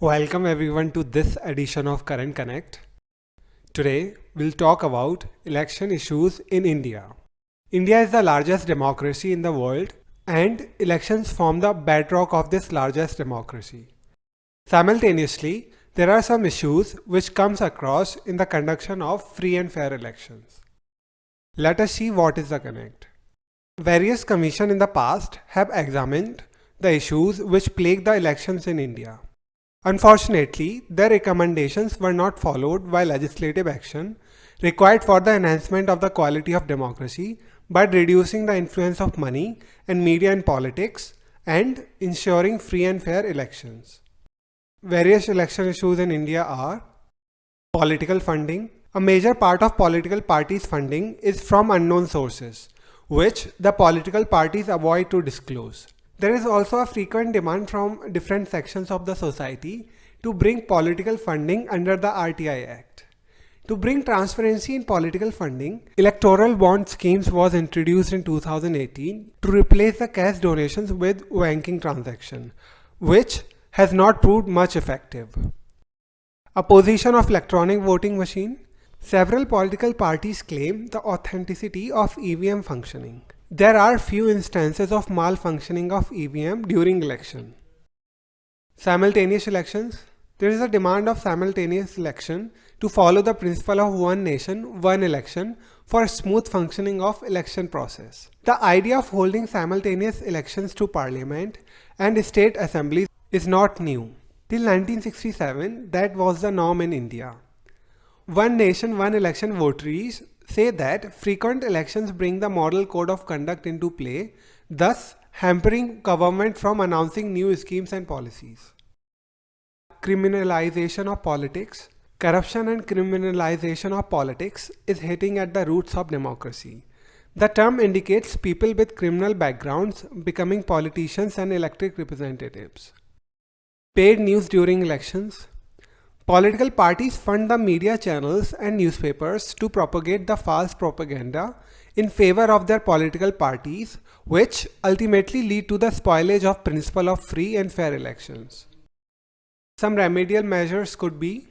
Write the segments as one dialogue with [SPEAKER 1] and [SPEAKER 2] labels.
[SPEAKER 1] Welcome everyone to this edition of Current Connect. Today we'll talk about election issues in India. India is the largest democracy in the world and elections form the bedrock of this largest democracy. Simultaneously, there are some issues which comes across in the conduction of free and fair elections. Let us see what is the connect. Various commissions in the past have examined the issues which plague the elections in India. Unfortunately, their recommendations were not followed by legislative action required for the enhancement of the quality of democracy by reducing the influence of money and media in politics and ensuring free and fair elections. Various election issues in India are political funding. A major part of political parties' funding is from unknown sources, which the political parties avoid to disclose. There is also a frequent demand from different sections of the society to bring political funding under the RTI Act. To bring transparency in political funding, electoral bond schemes was introduced in 2018 to replace the cash donations with banking transaction, which has not proved much effective. Opposition of electronic voting machine. Several political parties claim the authenticity of EVM functioning. There are few instances of malfunctioning of EVM during election. Simultaneous elections. There is a demand of simultaneous election to follow the principle of one nation, one election for smooth functioning of election process. The idea of holding simultaneous elections to parliament and state assemblies is not new. Till 1967, that was the norm in India. One nation, one election votaries say that frequent elections bring the model code of conduct into play, thus hampering government from announcing new schemes and policies. Criminalization of politics. Corruption and criminalization of politics is hitting at the roots of democracy. The term indicates people with criminal backgrounds becoming politicians and elected representatives. Paid news during elections. Political parties fund the media channels and newspapers to propagate the false propaganda in favor of their political parties, which ultimately lead to the spoilage of principle of free and fair elections. Some remedial measures could be: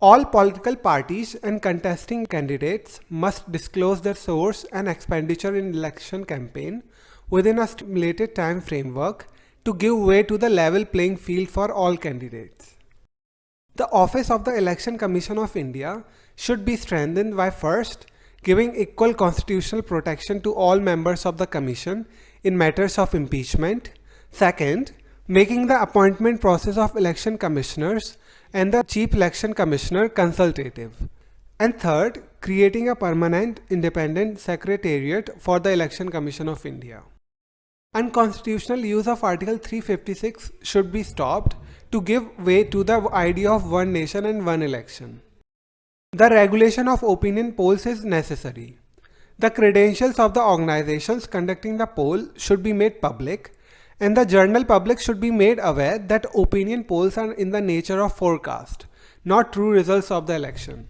[SPEAKER 1] all political parties and contesting candidates must disclose their source and expenditure in election campaign within a stipulated time framework to give way to the level playing field for all candidates. The office of the Election Commission of India should be strengthened by first giving equal constitutional protection to all members of the Commission in matters of impeachment, second, making the appointment process of election commissioners and the Chief Election Commissioner consultative, and third, creating a permanent independent secretariat for the Election Commission of India. Unconstitutional use of Article 356 should be stopped to give way to the idea of one nation and one election. The regulation of opinion polls is necessary. The credentials of the organizations conducting the poll should be made public, and the general public should be made aware that opinion polls are in the nature of forecast, not true results of the election.